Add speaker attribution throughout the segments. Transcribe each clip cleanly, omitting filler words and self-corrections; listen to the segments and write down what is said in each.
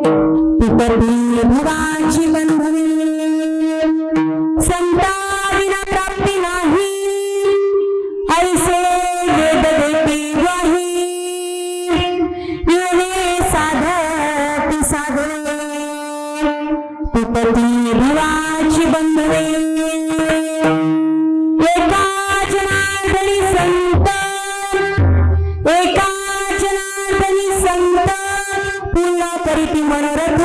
Speaker 1: पितरी भवाची बंधवे संता विना प्राप्ती नाही ऐसे वेद देते वाही येणे साधती साधने पितरी भवाची बंधवे एका जनार्दनी संत एका जनार्दनी संत पूर्ण करीती मनोरथ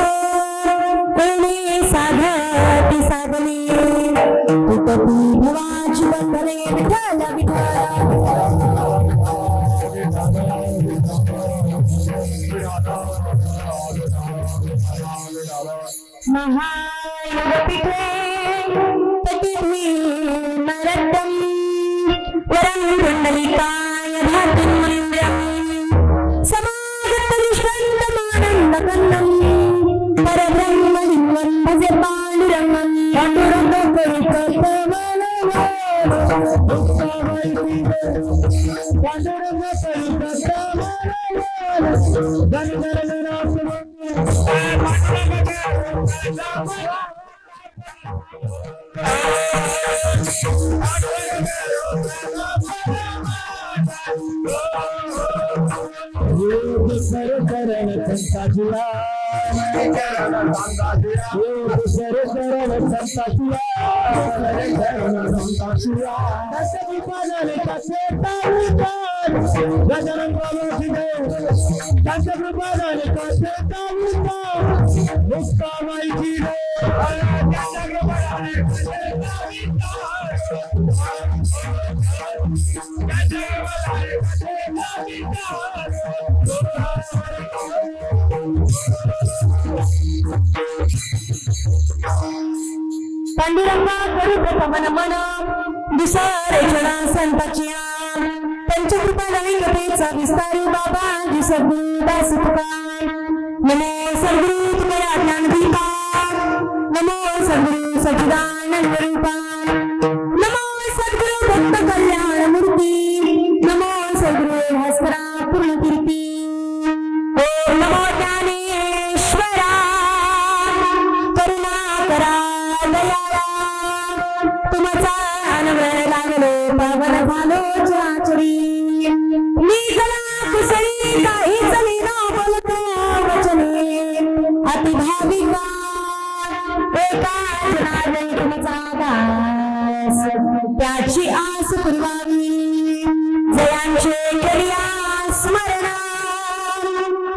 Speaker 1: येणे साधती साधने पितरी भवाची बंधवे विठ्ठल महायोगपीठे पतिर्मरत्तम वरं कुण्डलिकाय धातुमन्द्रं समागतनिष्ठन्तमानन्दकन्दं परब्रह्मलिङ्गं भजे पाण्डुरङ्गं पांडुरंगा गरुड मन दुसरे क्षणा संताचिया पंचकृपा ललिकतेचा विस्तारू बाबा सद्गुरु दास तुका नमो सद्गुरु तुकया ज्ञान दीपा नमो सद्गुरु सच्चिदानंद रूपा नमो सद्गुरु भक्त कल्याण मूर्ती नमो सद्गुरु भास्करा पूर्ण कीर्ती ओम नमो ज्ञानेश्वरा करुणा करा दयाळा तुमचा अनवय लागलो पावन झालो चराचरी मी गला कुसळी काहीच विना बोलतो वचने अति भाविका एका जनार्दनी तुमचा दास त्याची आस पुरवावी जयांचे करिया स्मरण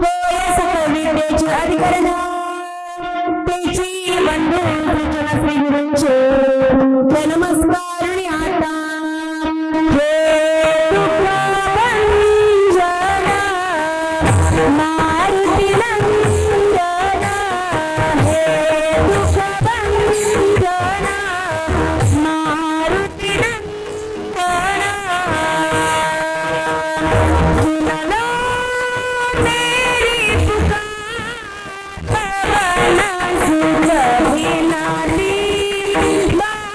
Speaker 1: होय सकल विद्येचे अधिकरण तेची बंधू श्री गुरूंचे नमस्कार आता हे मारुती नंदना हे दुःखभंजना मारुती नंदना सुनलो मेरी पुकार पवन सुख विनाली पवन सुख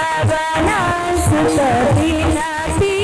Speaker 1: विनाली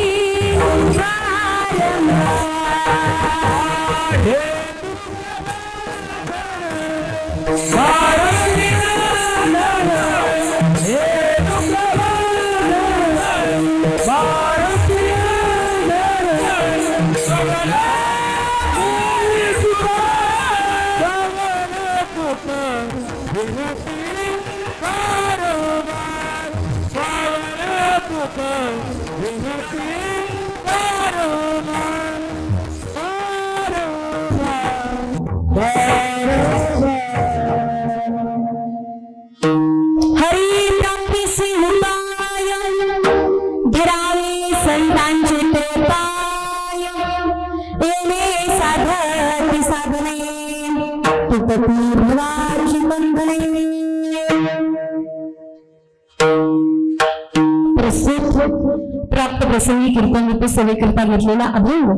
Speaker 1: प्राप्त प्रसंगी कीर्तन रूपी सेवेकरिता घेतलेला अभंग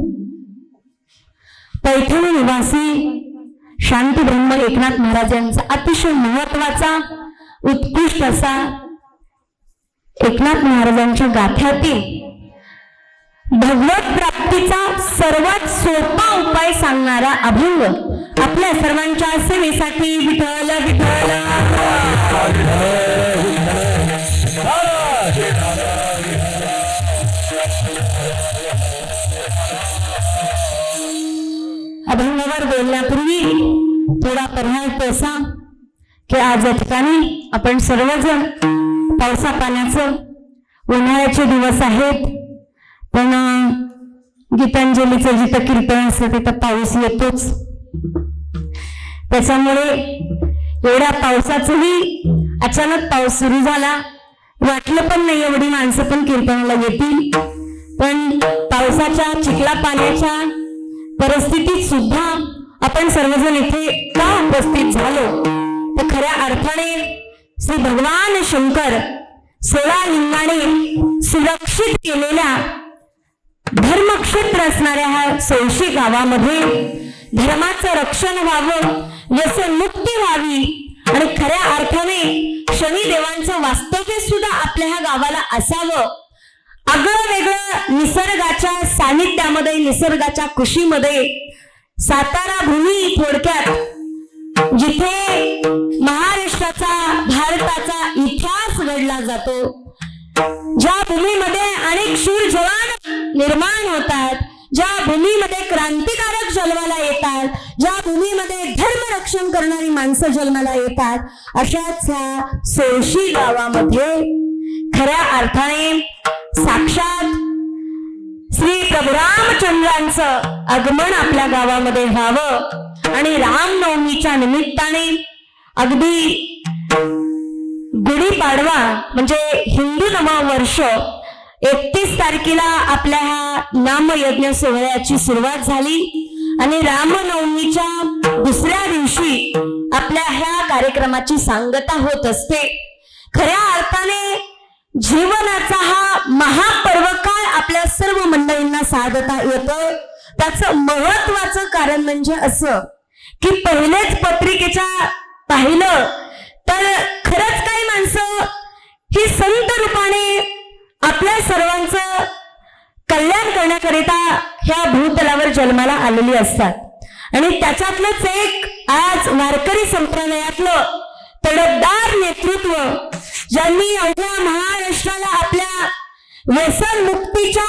Speaker 1: पैठण निवासी शांती ब्रह्म एकनाथ महाराजांचा अतिशय महत्वाचा उत्कृष्ट असा एकनाथ महाराजांच्या गाथ्यातील भगवत प्राप्तीचा सर्वात सोपा उपाय सांगणारा अभंग आपल्या सर्वांच्या सेवेसाठी विठ्ठल विठ्ठल अभंगावर बोलण्यापूर्वी थोडा पर्याय पैसा की आज या ठिकाणी आपण सर्वजण पावसा पाण्याचं उन्हाळ्याचे दिवस आहेत, पण गीतांजलीचं जिथं कीर्तन असतं तिथं पाऊस येतोच. त्याच्यामुळे एवढ्या पावसाचंही अचानक पाऊस सुरू झाला, वाटलं पण नाही एवढी माणसं पण कीर्तनाला येतील. पण पावसाच्या चिखला पाण्याच्या परिस्थितीत सुद्धा आपण सर्वजण इथे का उपस्थित झालो, तर खऱ्या अर्थाने श्री भगवान शंकर 16 लिंगाने सुरक्षित केलेल्या धर्मक्षेत्र असणाऱ्या ह्या सोळशी गावामध्ये धर्माचं रक्षण व्हावं, व्यसनमुक्ती व्हावी आणि खऱ्या अर्थाने शनिदेवांचं वास्तव्य सुद्धा आपल्या ह्या गावाला असावं. आगळं वेगळं निसर्गाच्या सानिध्यामध्ये, निसर्गाच्या कुशीमध्ये सातारा भूमी थोडक्यात जिथे महाराष्ट्राचा, भारताचा इतिहास घडला जातो, ज्या भूमीमध्ये अनेक शूर जवान निर्माण होतात, ज्या भूमीमध्ये क्रांतिकारक जन्माला येतात, ज्या भूमीमध्ये धर्मरक्षण करणारी माणसं जन्माला येतात, अशाच ह्या सोळशी गावामध्ये खऱ्या अर्थाने साक्षात श्री प्रभू रामचंद्रांचं आगमन आपल्या गावामध्ये व्हावं आणि रामनवमीच्या निमित्ताने अगदी गुढीपाडवा म्हणजे हिंदू नववर्ष 31 तारखेला आपल्या ह्या नामयज्ञ सोहळ्याची सुरुवात झाली आणि रामनवमीच्या दुसऱ्या दिवशी आपल्या ह्या कार्यक्रमाची सांगता होत असते. खऱ्या अर्थाने जीवनाचा हा महापर्व काळ आपल्या सर्व मंडळींना साधता येतोय. त्याचं महत्वाचं कारण म्हणजे असं की पहिलेच पत्रिकेच्या पाहिलं तर खरंच काही माणसं ही संत रूपाने आपल्या सर्वांचं कल्याण करण्याकरिता ह्या भूतलावर जन्माला आलेली असतात आणि त्याच्यातलंच एक आज वारकरी संप्रदायातलं तडफदार नेतृत्व ज्यांनी अवघ्या महाराष्ट्राला आपल्या व्यसन मुक्तीच्या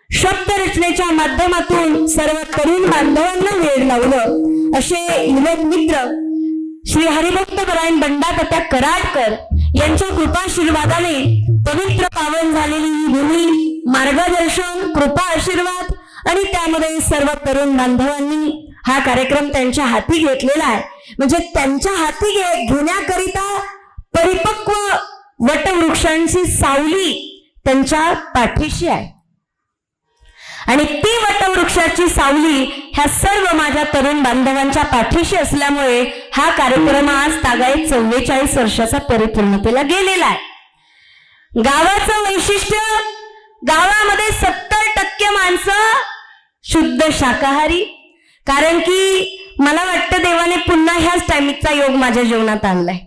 Speaker 1: शब्दरचनेच्या माध्यमातून सर्व तरुण बांधवांना वेळ लावलं असे युवक मित्र श्री हरिभक्त परायण बंडातात्या कराडकर यांच्या कृपाशीर्वादाने पवित्र पावन झालेली ही भूमी, मार्गदर्शन, कृपा आशीर्वाद आणि त्यामध्ये सर्व तरुण बांधवांनी हा कार्यक्रम त्यांच्या हाती घेतलेला आहे. म्हणजे त्यांच्या हाती घेण्याकरिता परिपक्व वटवृक्षांची सावली त्यांच्या पाठीशी आहे आणि ती वटवृक्षाची सावली ह्या सर्व माझ्या तरुण बांधवांच्या पाठीशी असल्यामुळे हा कार्यक्रम आज तागायत 44 वर्षाचा परिपूर्णतेला गेलेला आहे. गावाचं वैशिष्ट्य, गावामध्ये 70% माणसं शुद्ध शाकाहारी, कारण की मला वाटतं देवाने पुन्हा ह्याच टायमिंगचा योग माझ्या जीवनात आणलाय.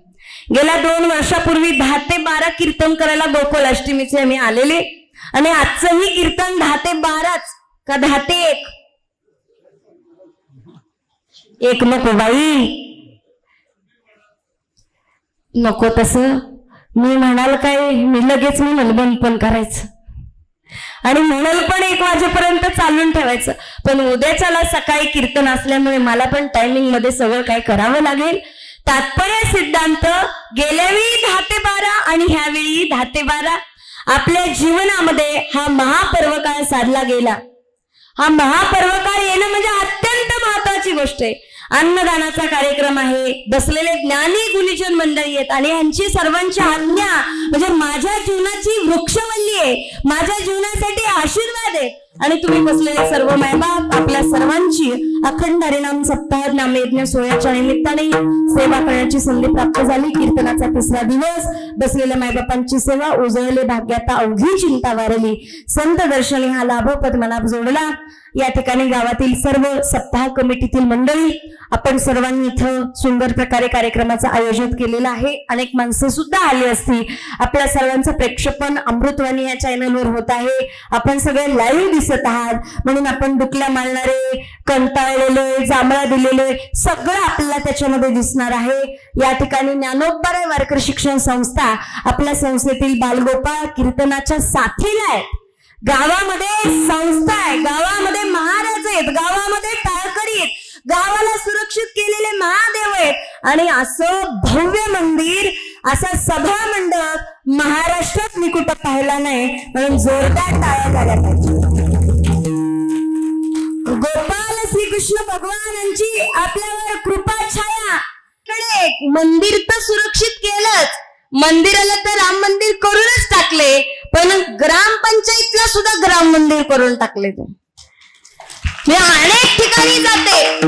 Speaker 1: गेल्या 2 वर्षापूर्वी 10 ते 12 कीर्तन करायला गोकुळ अष्टमीचे आम्ही आलेले आणि आजचंही कीर्तन 10 ते 12च का 10 ते 1 नको बाई, नको तसं. मी म्हणाल काय, मी लगेच बंद पण करायचं आणि म्हणाल पण 1 वाजेपर्यंत चालून ठेवायचं. पण उद्याच्याला सकाळी कीर्तन असल्यामुळे मला पण टायमिंग मध्ये सगळं काय करावं लागेल. तात्पर्य सिद्धांत, गेल्यावेळी 10 ते 12 आणि ह्यावेळी 10 ते 12 आपल्या जीवनामध्ये हा महापर्व काळ साधला गेला. हा महापर्व काळ येणं म्हणजे अत्यंत महत्वाची गोष्ट आहे. अन्नदानाचा कार्यक्रम आहे, बसलेले ज्ञानी गुणीजन मंडळी आहेत आणि यांची सर्वांची आज्ञा म्हणजे माझ्या जीवनाची वृक्षवल्ली आहे, माझ्या जीवनासाठी आशीर्वाद आहे. आणि तुम्ही बसलेले सर्व मायबाप आपल्या सर्वांची अखंड हरिनाम सप्ताह नामयज्ञ सोहळ्याच्या निमित्ताने सेवा करण्याची संधी प्राप्त झाली. कीर्तनाचा 3रा दिवस, बसलेल्या मायबापांची सेवा, उजळले भाग्याता अवघी चिंता वारली, संत दर्शनी हा लाभोपद मनात जोडला. या ठिकाणी गावातील सर्व सप्ताह कमिटीतील मंडळी आपण सर्वांनी इथं सुंदर प्रकारे कार्यक्रमाचं आयोजन केलेलं आहे. अनेक माणसं सुद्धा आली असती. आपल्या सर्वांचं प्रेक्षेपण अमृतवाणी या चॅनलवर होत आहे. आपण सगळे लाईव्ह दिसत आहात, म्हणून आपण डुकल्या मारणारे, कंटाळलेले, जांभळा दिलेले सगळं आपल्याला त्याच्यामध्ये दिसणार आहे. या ठिकाणी ज्ञानोबराय वारकरी शिक्षण संस्था आपल्या संस्थेतील बालगोपाळ कीर्तनाच्या साथीला आहे. गावामध्ये संस्था आहे, गावामध्ये महाराज आहेत, गावामध्ये टाळकरी आहेत, गावाला सुरक्षित केलेले महादेव आहेत, आणि असं भव्य मंदिर, असा सभा मंडप महाराष्ट्रात मी कुठं पाहिला नाही, म्हणून जोरदार टाळ्या झाल्या पाहिजे. गोपाल श्रीकृष्ण भगवानांची आपल्यावर कृपा छाया. मंदिर तर सुरक्षित केलंच, मंदिराला तर राम मंदिर करूनच टाकले, पण ग्रामपंचायतला सुद्धा ग्राम मंदिर करून टाकले. मी अनेक ठिकाणी जाते,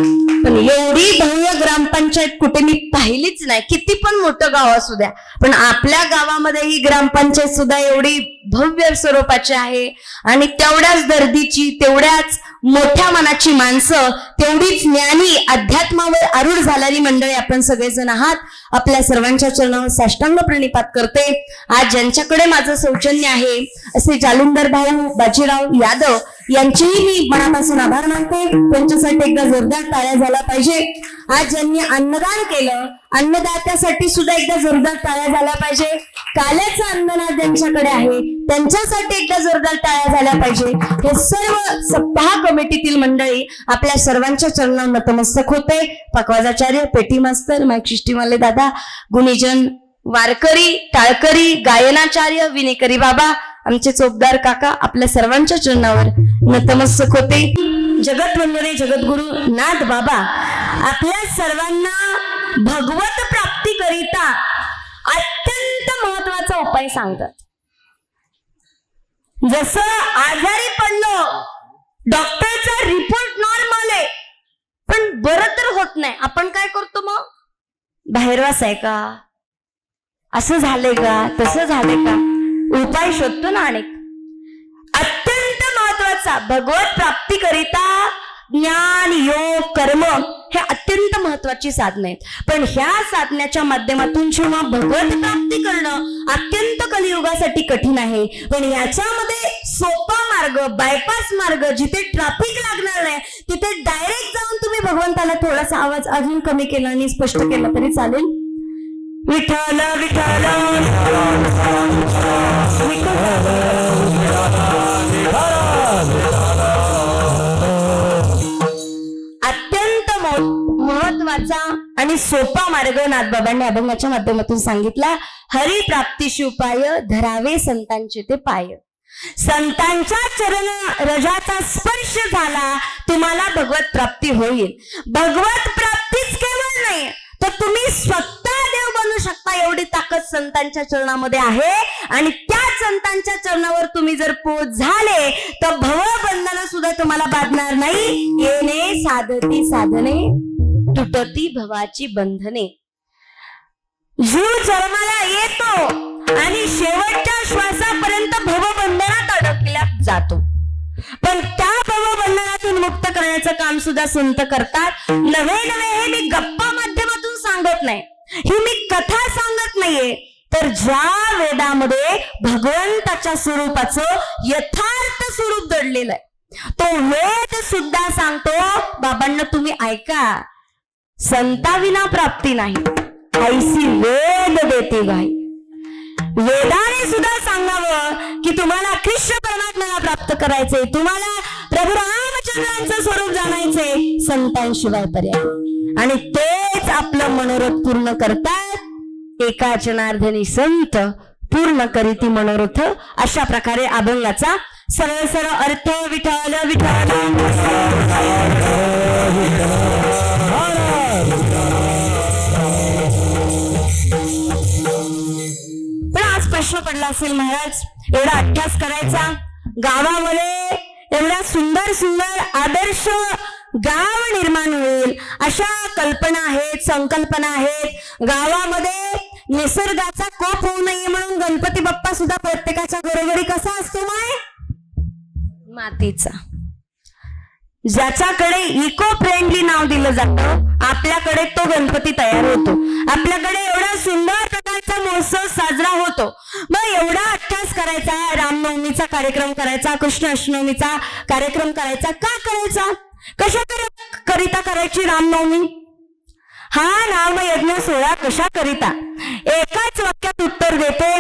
Speaker 1: पण एवढी भव्य ग्रामपंचायत कुठे मी पाहिलीच नाही. किती पण मोठं गाव असू द्या, पण आपल्या गावामध्ये ही ग्रामपंचायत सुद्धा एवढी भव्य स्वरूपाची आहे, आणि तेवढ्याच दर्दीची, तेवढ्याच मोठ्या मनाची माणसं, तेवढीच ज्ञानी, अध्यात्मावर आरूढ झालेली मंडळी आपण सगळेजण आहात. आपल्या सर्वांच्या चरणावर साष्टांग प्रणिपात करते. आज ज्यांच्याकडे माझं सौजन्य आहे असे जालंधर भाऊ बाजीराव यादव यांचेही मी मनापासून आभार मानते. त्यांच्यासाठी एकदा जोरदार टाळ्या झाला पाहिजे. आज ज्यांनी अन्नदान केलं, अन्नदात्यासाठी सुद्धा एकदा जोरदार टाळ्या झाल्या पाहिजे. काल्याचं अन्नदान ज्यांच्याकडे आहे त्यांच्यासाठी एकदा जोरदार टाळ्या झाल्या पाहिजे. हे सर्व सप्ताह कमिटीतील मंडळी आपल्या सर्वांच्या चरणावर नतमस्तक होते. पकवाजाचार्य, पेटी मास्तर, माईक सिस्टीमवाले दादा, गुणीजन, वारकरी, टाळकरी, गायनाचार्य, विनेकरी बाबा, आमचे चोपदार काका आपल्या सर्वांच्या चरणावर नतमस्तक होते. जगतवंदने जगद्गुरु नाथ बाबा आपल्या सर्वांना भगवत प्राप्ती करिता अत्यंत महत्वाचा उपाय सांगतात. जसं आजारी पडलो, डॉक्टरचा रिपोर्ट नॉर्मल आहे, पण बरं तर होत नाही, आपण काय करतो मग? बाहेरवास आहे का, असं झालंय का, तसं झालंय का, उपाय शोधतो ना अनेक. अत्यंत महत्वाचा भगवत प्राप्ती करिता ज्ञान, योग, कर्म हे अत्यंत महत्वाची साधने आहेत. पण ह्या साधण्याच्या माध्यमातून जेव्हा भगवत प्राप्ती करणं अत्यंत कलियुगासाठी कठीण आहे. पण याच्यामध्ये सोपा मार्ग, बायपास मार्ग, जिथे ट्रॅफिक लागणार नाही तिथे डायरेक्ट जाऊन तुम्ही भगवंताला थोडासा आवाज अजून कमी केला आणि स्पष्ट केला तरी चालेल. विठ्ठल विठ्ठल अत्यंत महत्वाचा आणि सोपा मार्ग नाथबाबांनी अभंगाच्या माध्यमातून सांगितला. हरिप्राप्तीशी उपाय धरावे संतांचे ते पाय. संतांच्या चरण रजाचा स्पर्श झाला तुम्हाला भगवत प्राप्ती होईल. भगवत प्राप्तीच केवळ नाही तर तुम्ही स्वतः देव बनू शकता एवढी ताकद संतांच्या चरणामध्ये आहे. आणि त्या संतांच्या चरणावर तुम्ही जर पोच झाले तर भवबंधन सुद्धा तुम्हाला बाधणार नाही. येणे साधती साधने तुटती भवाची बंधने. जीव जन्माला येतो आणि शेवटच्या श्वासापर्यंत भवबंधनात अडकला जातो, पण त्या भवबंधनातून मुक्त करण्याचं काम सुद्धा संत करतात. नवे हे मी गप्पा माध्यमातून सांगत नाही, ही मी कथा सांगत नाहीये, तर ज्या वेदामध्ये भगवंताच्या स्वरूपाचं यथार्थ स्वरूप दडलेलं आहे तो वेद सुद्धा सांगतो बाबांना तुम्ही ऐका, संताविना प्राप्ती नाही, ऐसी वेद देते गाई. वेदाने सुद्धा सांगावं की तुम्हाला कृष्ण परमात्म्याला प्राप्त करायचे, तुम्हाला प्रभू रामचंद्रांचं स्वरूप जाणायचे, संतांशिवाय पर्याय. आणि तेच आपलं मनोरथ पूर्ण करतात. एका जनार्दनी संत पूर्ण करीती मनोरथ. अशा प्रकारे अभंगाचा सरळ सरळ अर्थ विठ्ठल विठ्ठल. पण आज प्रश्न पडला असेल, महाराज एवढा अभ्यास करायचा, गावामध्ये एवढ्या सुंदर सुंदर आदर्श गाव निर्माण होईल अशा कल्पना आहेत, संकल्पना आहेत. गावामध्ये निसर्गाचा कोप होऊ नये म्हणून गणपती बाप्पा सुद्धा प्रत्येकाच्या घरोघरी कसा असतो माय? मातीचा. ज्याच्याकडे इको फ्रेंडली नाव दिलं जातं, आपल्याकडे तो गणपती तयार होतो. आपल्याकडे एवढा सुंदर प्रकारचा महोत्सव साजरा होतो. मग एवढा अट्टास करायचा, रामनवमीचा कार्यक्रम करायचा, कृष्ण अष्टमीचा कार्यक्रम करायचा, का करायचा? कशा करिता करायची रामनवमी? हा नामयज्ञ सोहळा कशा करिता? एकाच वाक्यात उत्तर देते.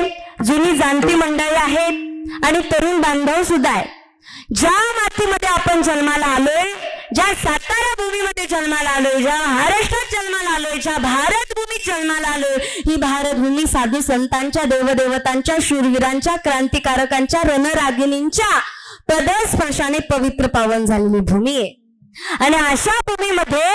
Speaker 1: जुनी जाणती मंडळी आहेत आणि तरुण बांधव सुद्धा आहे. ज्या मातीमध्ये आपण जन्माला आलोय, ज्या सातारा भूमीमध्ये जन्माला आलोय, ज्या महाराष्ट्रात जन्माला आलोय, ज्या भारत भूमीत जन्माला आलोय, ही भारत भूमी साधू संतांच्या, देवदेवतांच्या, शूरवीरांच्या, क्रांतिकारकांच्या, रणरागिणींच्या पदस्पर्शाने पवित्र पावन झालेली भूमी आहे. आणि अशा भूमीमध्ये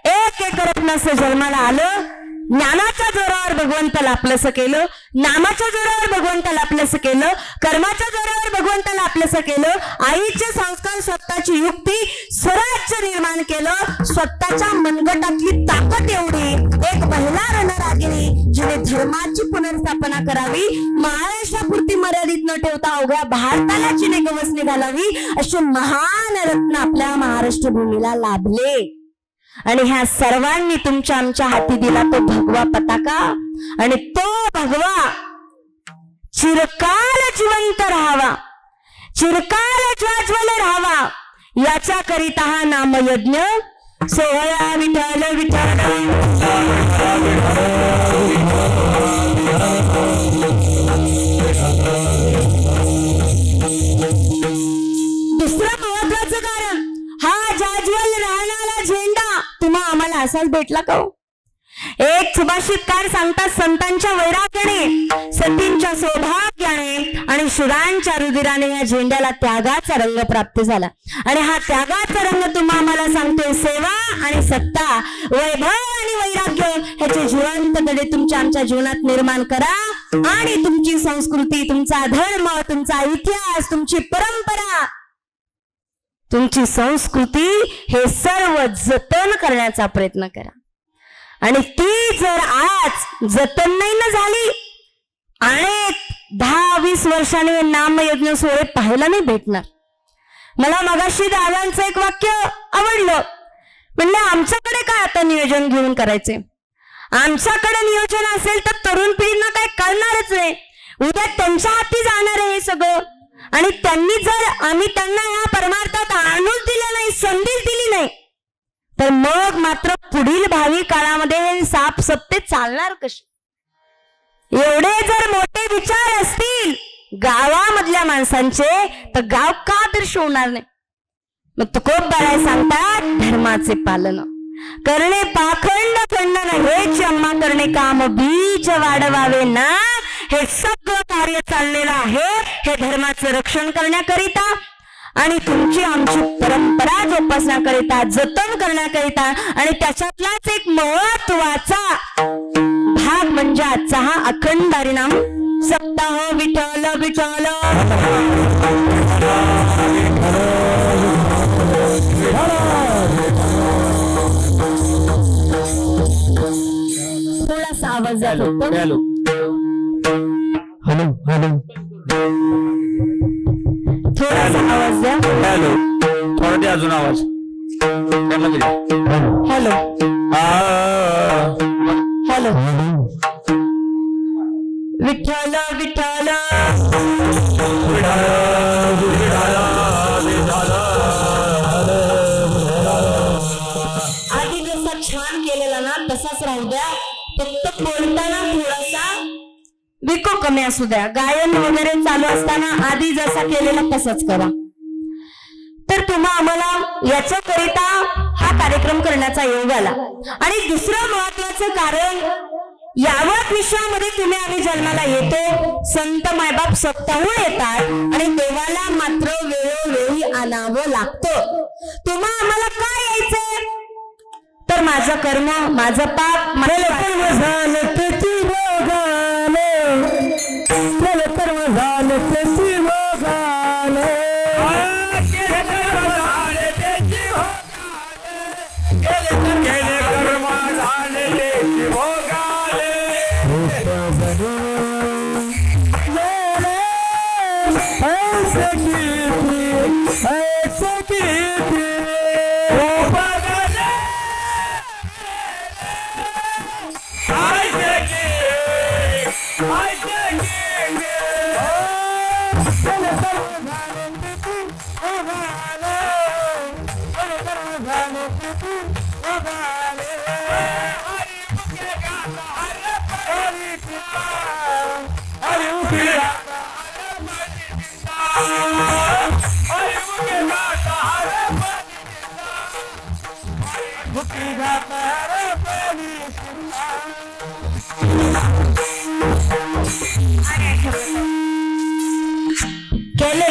Speaker 1: एक रत्नाचं जन्माला आलं. ज्ञानाच्या जोरावर भगवंताला आपलंसं केलं, नामाच्या जोरावर भगवंताला आपलंसं केलं, कर्माच्या जोरावर भगवंताला आपलंसं केलं, आईचे संस्कार, स्वतःची युक्ती, स्वराज्य निर्माण केलं. स्वतःच्या मनगटातली ताकद एवढी, एक महिला रणरागिणी जिने धर्माची पुनर्स्थापना करावी, महाराष्ट्रापुरती मर्यादित न ठेवता अवघ्या भारताला जिने गवसणी घालावी, असे महान रत्न आपल्या महाराष्ट्र भूमीला लाभले. आणि ह्या सर्वांनी तुमच्या आमच्या हाती दिला तो भगवा पताका. आणि तो भगवा चिरकाल जिवंत राहावा, चिरकाल ज्वाज्वल राहावा, याच्या करिता हा नामयज्ञ सोहळा. विठ्ठल विठ्ठल दुसरं महत्वाचं कारण, हा जाज्वल राहणारा झेंडा तुम्हा आम्हाला असाच भेटला का? एक सुभाषितकार सांगतात, संतांच्या वैराग्याने, सतींच्या सौभाग्याने आणि शुरांच्या रुधिराने या झेंड्याला त्यागाचा रंग प्राप्त झाला. आणि हा त्यागाचा रंग तुम्हा आम्हाला सांगतोय, सेवा आणि सत्ता, वैभव आणि वैराग्य ह्याचे जिवंत धडे तुमच्या आमच्या जीवनात निर्माण करा. आणि तुमची संस्कृती, तुमचा धर्म, तुमचा इतिहास, तुमची परंपरा, तुमची संस्कृती हे सर्व जतन करण्याचा प्रयत्न करा. आणि ती जर आज जतन नाही ना झाली, अनेक 10-20 वर्षांनी नामयज्ञ सोहळे पाहायला नाही भेटणार. मला मगाशी दादांचं एक वाक्य आवडलं. म्हणलं आमच्याकडे काय आता नियोजन घेऊन करायचे? आमच्याकडे नियोजन असेल तर तरुण पिढींना काय कळणारच नाही. उद्या त्यांच्या हाती जाणार आहे हे सगळं. आणि त्यांनी जर आम्ही त्यांना ह्या परमार्थात आणूच दिलं नाही, संधीच दिली नाही, तर मग मात्र पुढील भावी काळामध्ये हे साप सत्ते चालणार कसे? एवढे जर मोठे विचार असतील गावामधल्या माणसांचे, तर गाव का आदर्श होणार नाही? मग तुकोबराय सांगतात, धर्माचे पालन करणे पाखंड खंडन, हेच अम्मा करणे काम, बीज वाढवावे ना. हे सगळं कार्य चाललेलं आहे हे धर्माचं रक्षण करण्याकरिता आणि तुमची आमची परंपरा जोपासण्याकरिता, जतन करण्याकरिता. आणि त्याच्यातलाच एक महत्वाचा भाग म्हणजे आजचा हा अखंड हरिनाम सप्ताह. विठ्ठल विठ्ठल थोडासा आवाज जात होता.
Speaker 2: हॅलो हॅलो,
Speaker 1: थोडासा आवाज द्या.
Speaker 2: हॅलो, थोडा द्या अजून आवाज.
Speaker 1: हॅलो हॅलो, विठ्ठल विठ्ठल आधी जसा छान केलेला ना तसाच राहू द्या. फक्त बोलताना थोडासा विको कमी असू द्या. गायन वगैरे चालू असताना आधी जसा केलेला तसंच करा. तर तुम्हा आम्हाला याच्याकरिता हा कार्यक्रम करण्याचा योग आला. आणि दुसरं महत्वाचं कारण, यावत विश्वामध्ये तुम्ही आम्ही जन्माला येतो, संत मायबाप स्वतःहून येतात आणि देवाला मात्र वेळोवेळी आणावं लागतं. तुम्हा आम्हाला काय यायचंय? तर माझं कर्म, माझं पाप, केले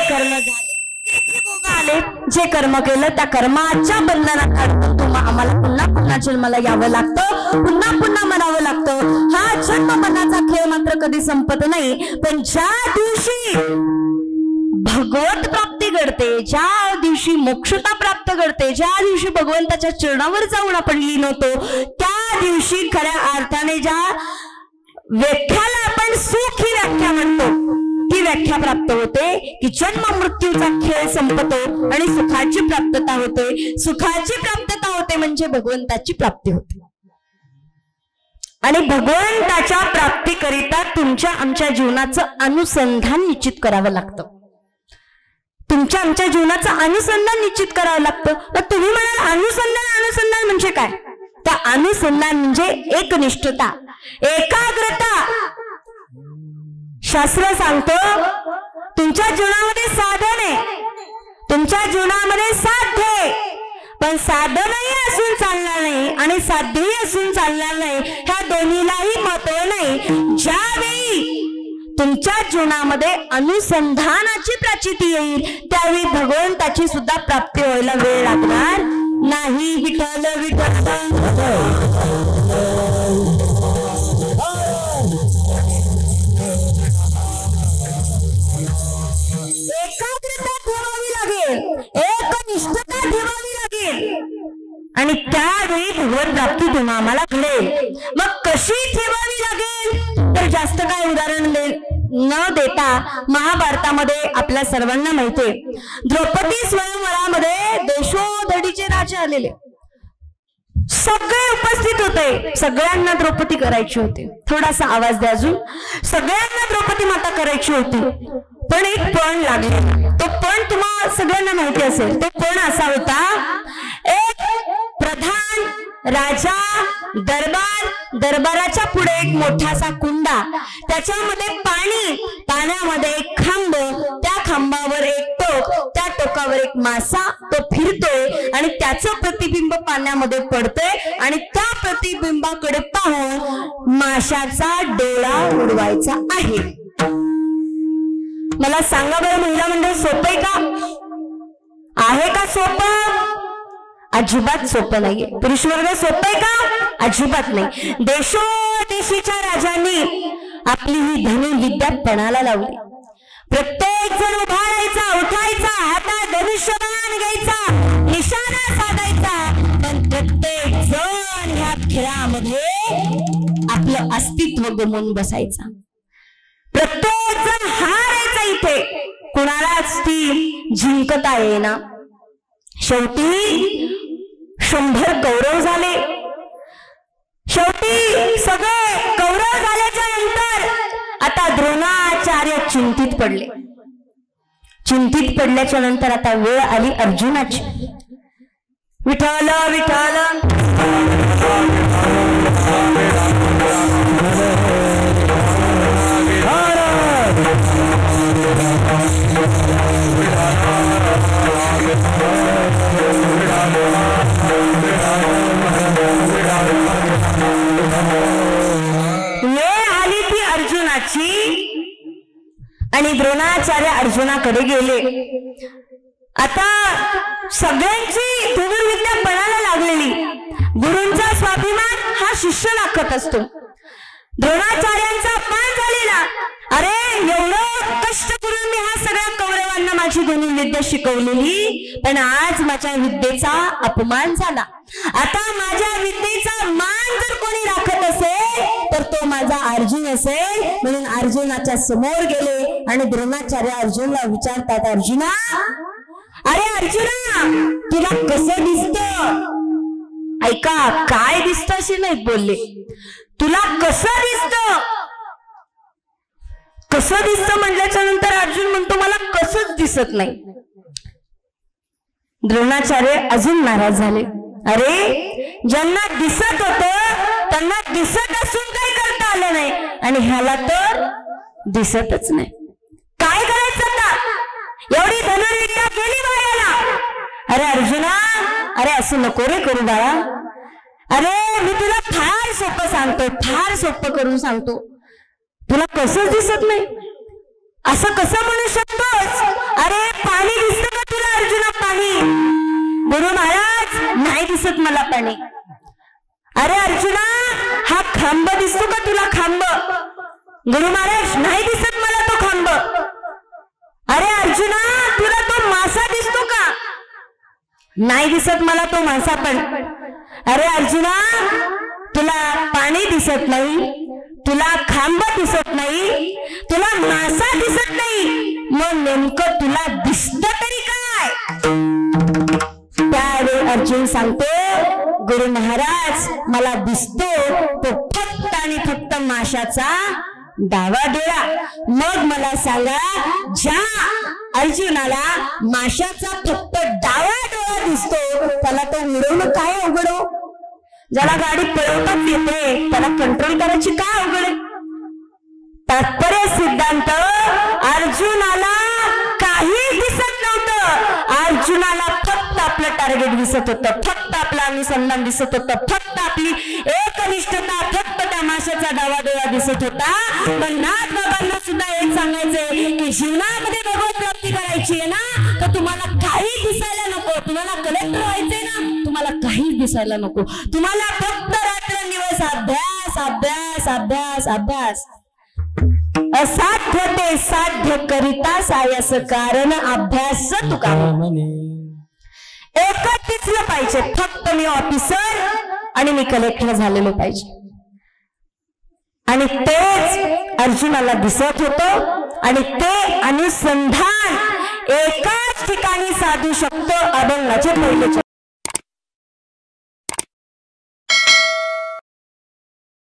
Speaker 1: कर्म झाले आले, जे कर्म केलं त्या कर्माच्या बंधनात अडकून आम्हाला पुन्हा पुन्हा जन्माला यावं लागतं, पुन्हा पुन्हा मरावं लागतं. हा जन्म मनाचा खेळ मात्र कधी संपत नाही. पण ज्या दिवशी भगवत प्राप्ती घडते, ज्या दिवशी मोक्षता प्राप्त घडते, ज्या दिवशी भगवंताच्या चरणावर जाऊन आपण लीन होतो, त्या दिवशी खऱ्या अर्थाने ज्या व्याख्याला आपण सुख ही व्याख्या म्हणतो ती व्याख्या प्राप्त होते की जन्म मृत्यूचा खेळ संपतो आणि सुखाची प्राप्तता होते. सुखाची प्राप्तता होते म्हणजे भगवंताची प्राप्ती होते. आणि भगवंताच्या प्राप्तीकरिता तुमच्या आमच्या जीवनाचं अनुसंधान निश्चित करावं लागतं. तुमच्या आमच्या जीवनाचं अनुसंधान निश्चित करावं लागतं. तर तुम्ही म्हणाल अनुसंधान म्हणजे काय? त्या अनुसंधान म्हणजे एकनिष्ठता, एकाग्रता. शास्त्र सांगतो तुमच्या जीवनामध्ये साधन आहे, तुमच्या जीवनामध्ये साध्य आहे, पण साधनही असून चालणार नाही आणि साध्यही असून चालणार नाही. ह्या दोन्हीलाही महत्व नाही. ज्यावेळी तुमच्या जीवनामध्ये अनुसंधानाची प्रचिती येईल त्यावेळी भगवंताची सुद्धा प्राप्ती व्हायला वेळ लागणार नाही. विठ्ठल विठ्ठल एकाग्रता ठेवावी लागेल, एकनिष्ठता ठेवावी लागेल आणि त्यावेळी भगवत प्राप्ती तुम्हा आम्हाला घडेल. मग कशी ठेवावी लागेल तर जास्त काय उदाहरण न देता महाभारतामध्ये आपल्या सर्वांना माहितीये द्रौपदी स्वयंवरामध्ये देशोधडीचे राजे आलेले, सगळे उपस्थित होते, सगळ्यांना द्रौपदी करायची होती. थोडासा आवाज द्या अजून. सगळ्यांना द्रौपदी माता करायची होती, पण एक पण लागले. तो पण तुम्हाला सगळ्यांना माहिती असेल. तो पण असा होता, एक प्रधान राजा दरबाराच्या पुढे एक मोठासा कुंडा, त्याच्यामध्ये पाणी, पाण्यामध्ये एक खांब, त्या खांबावर एक टोक, त्या टोकावर एक मासा, तो फिरतोय आणि त्याचं प्रतिबिंब पाण्यामध्ये पडतंय आणि त्या प्रतिबिंबाकडे पाहून माशाचा डोळा उडवायचा आहे. मला सांगा बरं महिला मंडळ, सोपं आहे का? आहे का सोपं? अजिबात सोपं नाहीये. पुरुष वर्ग सोपं आहे का? अजिबात नाही. देशोदेशीच्या राजांनी आपली ही धनुर्विद्या पणाला लावली. प्रत्येक जण उभा राहायचा, उठायचा, हातात धनुष्यबाण घ्यायचा, निशाणा साधायचा, पण प्रत्येक जण ह्या खेळामध्ये आपलं अस्तित्व गमावून बसायचा. प्रत्येक जण हारायचा. इथे कुणालाच ती जिंकता येईना. शेवटी 100 कौरव झाले. शेवटी सगळे कौरव झाल्याच्या नंतर आता द्रोणाचार्य चिंतित पडले. चिंतित पडल्याच्या नंतर आता वेळ आली अर्जुनाची. विठ्ठल विठ्ठल वेळ आली ती अर्जुनाची आणि द्रोणाचार्य अर्जुनाकडे गेले. आता सगळ्यांची धनुर्विद्या पणाला लागलेली. गुरूंचा स्वाभिमान हा शिष्य राखत असतो. द्रोणाचार्यांचा अपमान झालेला. अरे एवढं कष्ट करून मी हा सगळ्या कौरवांना माझी धनुर्विद्या शिकवलेली, पण आज माझ्या विद्येचा अपमान झाला. आता माझ्या विद्येचा मान जर कोणी राखत असेल तर तो माझा अर्जुन असेल. म्हणून अर्जुनाच्या समोर गेले आणि द्रोणाचार्य अर्जुनला विचारतात, अर्जुना, अरे अर्जुना, तुला कसं दिसतं? ऐका, काय दिसतं असे नाहीत बोलले, तुला कसं दिसतं? कसं दिसतं म्हटल्याच्या नंतर अर्जुन म्हणतो मला कसंच दिसत नाही. द्रोणाचार्य अजून नाराज झाले. अरे ज्यांना दिसत होतं त्यांना दिसत असून काही करता आलं नाही आणि ह्याला तर दिसतच नाही. काय करायचं आता? एवढी धनुर्विद्या केली बाळाला. अरे अर्जुना, अरे असं नको रे करू बाळा. अरे मी तुला फार सोपं सांगतो, फार सोपं करून सांगतो. तुला कसंच दिसत नाही असं कसं म्हणू शकतोस? अरे पाणी दिसतं का तुला अर्जुना? पाणी. गुरु महाराज नाही दिसत मला पाणी. अरे अर्जुना हा खांब दिसतो का तुला? खांब. गुरु महाराज नाही दिसत मला तो खांब. अरे अर्जुना तुला तो मासा दिसतो का? नाही दिसत मला तो मासा पण. अरे अर्जुना तुला पाणी दिसत नाही, तुला खांब दिसत नाही, तुला मासा दिसत नाही, मग नेमकं तुला दिसत तरी काय? त्यावेळी अर्जुन सांगतो गुरु महाराज मला दिसतो तो फक्त आणि फक्त माशाचा डावा डोळा. मग मला सांगा ज्या अर्जुनाला माशाचा फक्त डावा डोळा दिसतो त्याला तो उडवणं काय अवघड हो? ज्याला गाडी पळवताच येते त्याला कंट्रोल करायची काय अवघड आहे? तात्पर्य सिद्धांत अर्जुनाला काही दिसत नव्हतं. अर्जुनाला फक्त आपलं टार्गेट दिसत होतं, फक्त आपलं अनुसंधान दिसत होतं, फक्त आपली एकनिष्ठता, फक्त त्या माशाचा डावा डोळा दिसत होता. पण नाथ बाबांना सुद्धा एक सांगायचंय की जीवनामध्ये भगवत प्राप्ती करायची आहे ना तर तुम्हाला काही दिसायला नको. तुम्हाला कलेक्टर व्हायचंय ना, तुम्हाला काहीच दिसायला नको. तुम्हाला फक्त रात्रंदिवस अभ्यास अभ्यास अभ्यास अभ्यास. असाध्य ते साध्य करिता सायस कारण अभ्यास तुका. एकच दिसलं पाहिजे, फक्त मी ऑफिसर आणि मी कलेक्टर झालेलो पाहिजे. आणि तेच अर्जुनाला दिसत होतं आणि ते अनुसंधान एकाच ठिकाणी साधू शकतो अभंगाचे पहिले.